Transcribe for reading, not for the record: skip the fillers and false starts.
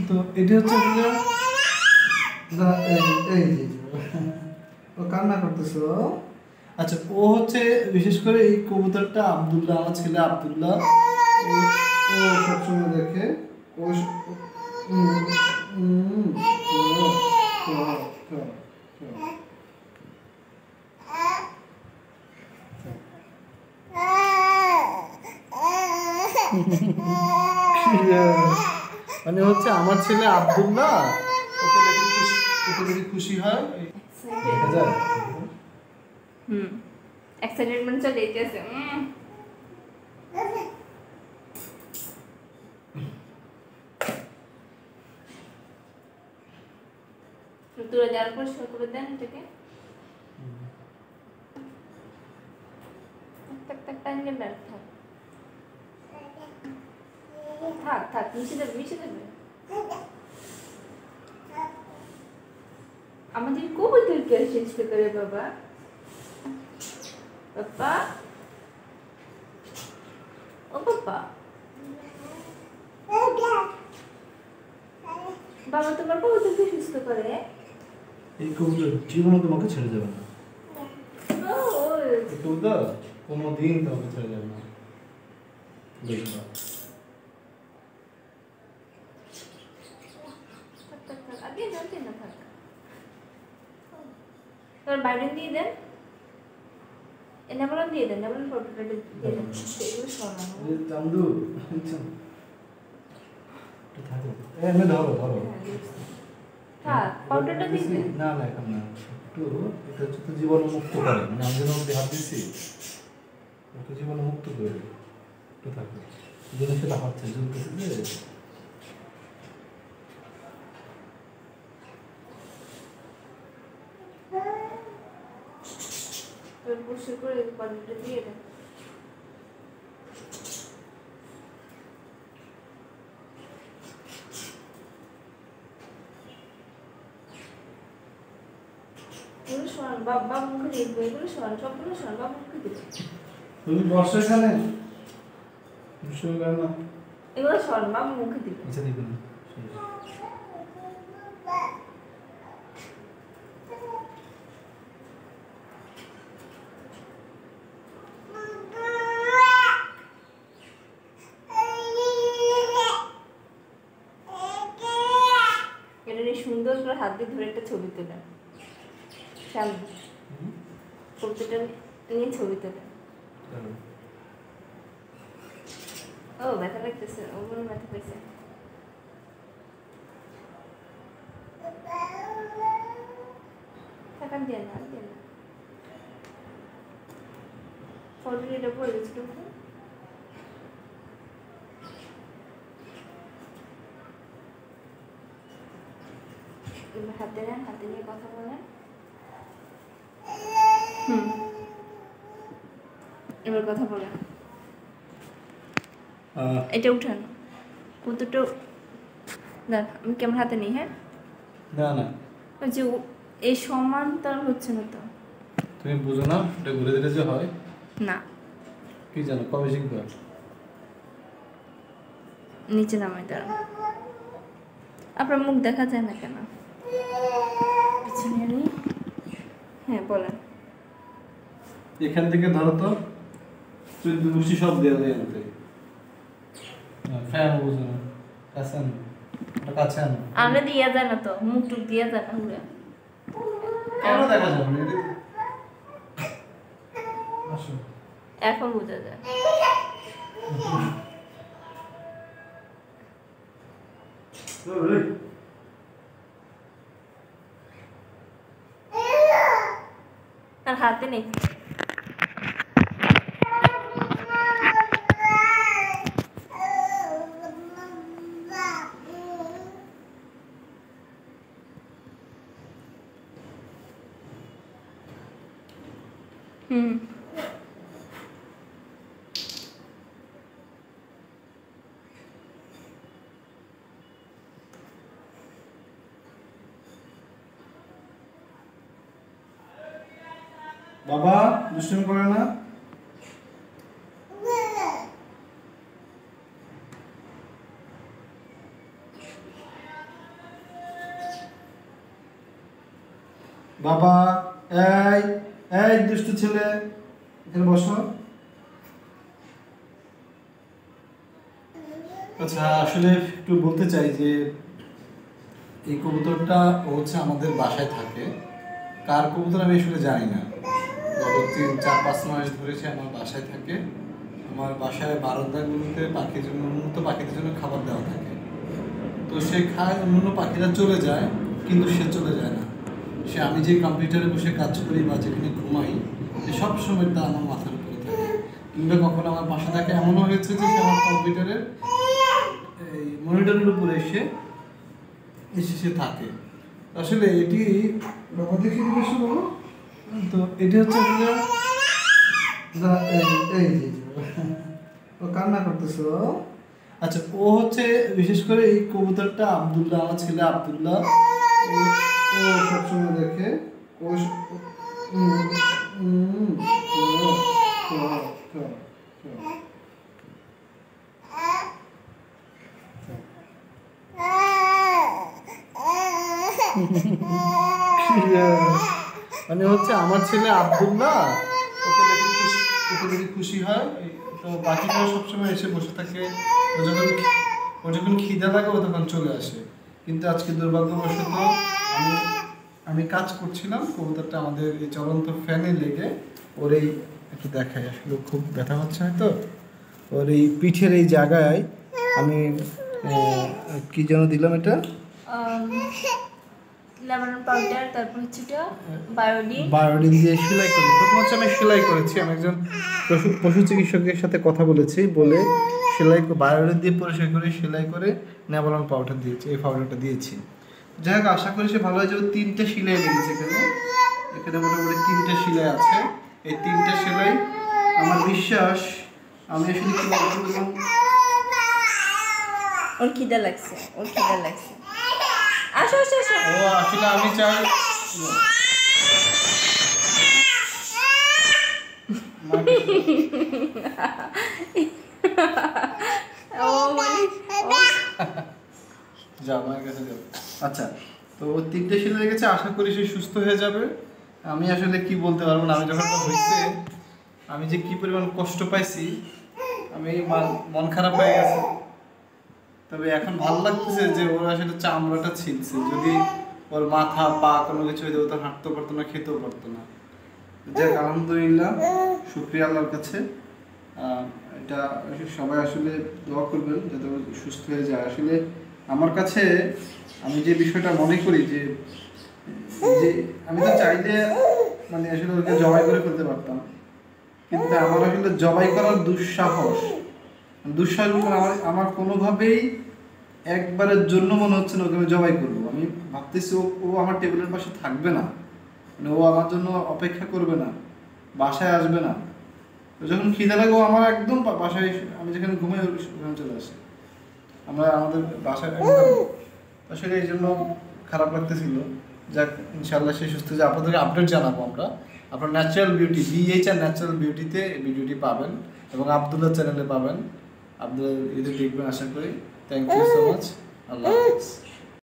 তো এটা হচ্ছে এই ও কান্না করতেছো। আচ্ছা, ও হচ্ছে বিশেষ করে এই কবুতরটা আব্দুল্লাহ, আমার ছেলে আব্দুল্লাহ, ও সবসময় দেখে। ও মানে হচ্ছে আমার ছেলে আব্দুল্লাহ, ওকে দেখে খুশি, ওকে দেখে খুশি হয়। দেখা যায় এক্সাইটমেন্ট চলে যেতেছে। তুলে যাওয়ার পর শুরু করে দেন এটাকে। টাইমে ব্যাট থাক থাক থাক, মিশে দেবে মিশে দেবে। আমাদের কবুতর কে চেষ্টা করে বাবা। পাপা ও পাপা, বাবা তোমার কবুতরকে সুস্থ করে। এই কবুতর জীবনে তোমাকে ছেড়ে যাবে না। এই কবুতর কোনোদিন তোমাকে ছেড়ে যাবে না, দেখবা। আগে জানতে না থাক, তোর বাইরে দিয়ে দেন, নেবলন দিয়ে দেন, নেবলন ফটোটা দিয়ে দেন। এগুলো সরানো চান্দু থাকো, এমনি ধরো ধরো। থাক ফটোটা দিয়ে দেন। না না এখন না, একটু এটা হচ্ছে তো জীবন মুক্ত করে, মানে আমি যেন ওকে হাত দিচ্ছি ওকে জীবন মুক্ত করে দেবে। একটু থাকো, জিনিস সেটা হচ্ছে ঝুলতেছে যে। তোর পুষে করে ফটোটা দিয়ে দেন। এগুলো সরান, বাবা মুখে দেখবো, এগুলো সরান, সবগুলো সরান, বাবা মুখে দেখবো। তুমি বসো এখানে, বসো কেন? এগুলো সরান, বাবা মুখে দেখবো। আচ্ছা দেখুন এটা সুন্দর করে হাত দিয়ে ধরে একটা ছবি তোলেন সামনে, কবিতাটা নিয়ে ছবি তোলেন। ও ব্যথা লাগতেছে, ওগুলো ব্যথা পেয়েছে। থাকান দিয়ে না দিয়ে না, ফটো এটা পড়ে গেছিল। হাতে নেন, হাতে নিয়ে কথা বলেন। এবার কথা বলেন। এটা উঠানো কতটা দেখ, আমি কেমন হাতে নেই। হ্যাঁ না না, ওই যে এই সমান তার হচ্ছে না তো। তুমি বুঝো না এটা ঘুরে দিলে যে হয় না, কি জানো কবে শিখবে? নিচে নামাই দাঁড়ান। আপনার মুখ দেখা যায় না কেন? পিছনে নেই। হ্যাঁ বলেন। এখান থেকে ধরো তো, তুই দুষি সব দেওয়া যায় আনতে। ফ্যান বুঝো না, কাছে আনো, ওটা কাছে আনো। আনলে দিয়া যায় না তো, মুখ টুক দিয়া যায় না ঘুরে। কেন দেখা যাবে না? আসো, এখন বোঝা যায়। আর হাতে নেই। বাবা দুষ্টুমি করে না। বাবা, এই এই দুষ্টু ছেলে, এখানে বসো। আচ্ছা, আসলে একটু বলতে চাই যে এই কবুতরটা হচ্ছে আমাদের বাসায় থাকে। কার কবুতর আমি আসলে জানি না। গত 3-4-5 মাস ধরে সে আমার বাসায় থাকে। আমার বাসায় বারান্দাগুলোতে পাখির জন্য উন্নত পাখিদের জন্য খাবার দেওয়া থাকে। তো সে খায়, অন্যান্য পাখিরা চলে যায়, কিন্তু সে চলে যায় না। সে আমি যে কম্পিউটারে বসে কাজ করি বা যেখানে ঘুমাই, সে সবসময় তা আমার মাথার উপরে থাকে। কিংবা কখনো আমার বাসা থাকে এমনও হয়েছে যে সে আমার কম্পিউটারের এই মনিটরের উপরে এসে সে থাকে। আসলে এটি বাবা দেখে দিবস বলো তো, এটি হচ্ছে এই ও কান্না করতেছে। আচ্ছা, ও হচ্ছে বিশেষ করে এই কবুতরটা আব্দুল্লাহ, আমার ছেলে আব্দুল্লাহ, ও সবসময় দেখে। ও মানে হচ্ছে আমার ছেলে আব্দুল্লাহ, ওকে দেখে খুশি হয়। তো বাকিটা সবসময় এসে বসে থাকে। ও যখন খিদে লাগে ও তখন চলে আসে। কিন্তু আজকে দুর্ভাগ্যবশত আমি কাজ করছিলাম, কবুতরটা আমাদের এই চলন্ত ফ্যানে লেগে ওর এই একটু দেখায়, আসলে খুব ব্যথা হচ্ছে হয়তো ওর এই পিঠের এই জায়গায়। আমি কি যেন দিলাম, এটা লেমন পাউডার, তারপর হচ্ছে বায়োডিন দিয়ে সেলাই করি। প্রথম হচ্ছে আমি সেলাই করেছি, আমি একজন পশু চিকিৎসকের সাথে কথা বলেছি, বলে বায়োডিন দিয়ে পরিষ্কার করে সেলাই করে নেভালন পাউডার দিয়েছি, এই পাউডারটা দিয়েছি। যাই হোক, আশা করি সে ভালো হয়ে যাবে। 3টে সেলাই লেগেছে এখানে মোটামুটি 3টে সেলাই আছে। এই 3টে সেলাই আমার বিশ্বাস, আমি আসলে কি বলবো, ওর খিদে লাগছে। আসো আসো আসো। ও আসলে আমি চাই যাও মায়ের কাছে যাও। আচ্ছা, তো 3টে সেলাই লেগেছে, আশা করি সে সুস্থ হয়ে যাবে। আমি আসলে কি বলতে পারবো না, আমি যখন হয়েছে আমি যে কি পরিমাণ কষ্ট পাইছি, আমি মন খারাপ হয়ে গেছে। তবে এখন ভালো লাগতেছে যে ওর আসলে চামড়াটা ছিলছে। যদি ওর মাথা পা কোনো কিছু হয়ে যেত, হাঁটতেও পারতো না, খেতেও পারতো না। যাক, আলহামদুলিল্লাহ, শুকরিয়া আল্লাহর কাছে। এটা সবাই আসলে দোয়া করবেন যাতে ও সুস্থ হয়ে যায়। আসলে আমার কাছে আমি যে বিষয়টা মনে করি যে আমি তো চাইলে মানে আসলে ওকে জবাই করে ফেলতে পারতাম, কিন্তু আমার আসলে জবাই করার দুঃসাহস আমার কোনোভাবেই একবারের জন্য মনে হচ্ছে না ওকে আমি জবাই করবো। আমি ভাবতেছি ও আমার টেবিলের পাশে থাকবে না, মানে ও আমার জন্য অপেক্ষা করবে না, বাসায় আসবে না। যখন খিদে লাগে ও আমার একদম বাসায়, আমি যেখানে ঘুমাই ওখানে চলে আসে। আমাদের বাসায় আসলে এই জন্য খারাপ লাগতেছিল। যাক, ইনশাল্লাহ সে সুস্থ হয়ে আপনাদেরকে আপডেট জানাবো আমরা। আপনার ন্যাচারাল বিউটি, BHR ন্যাচারাল বিউটিতে এই ভিডিওটি পাবেন এবং আব্দুল্লাহ চ্যানেলে পাবেন। আপনারা এদের দেখবেন আশা করি। Thank you so much. আল্লাহ হাফেজ।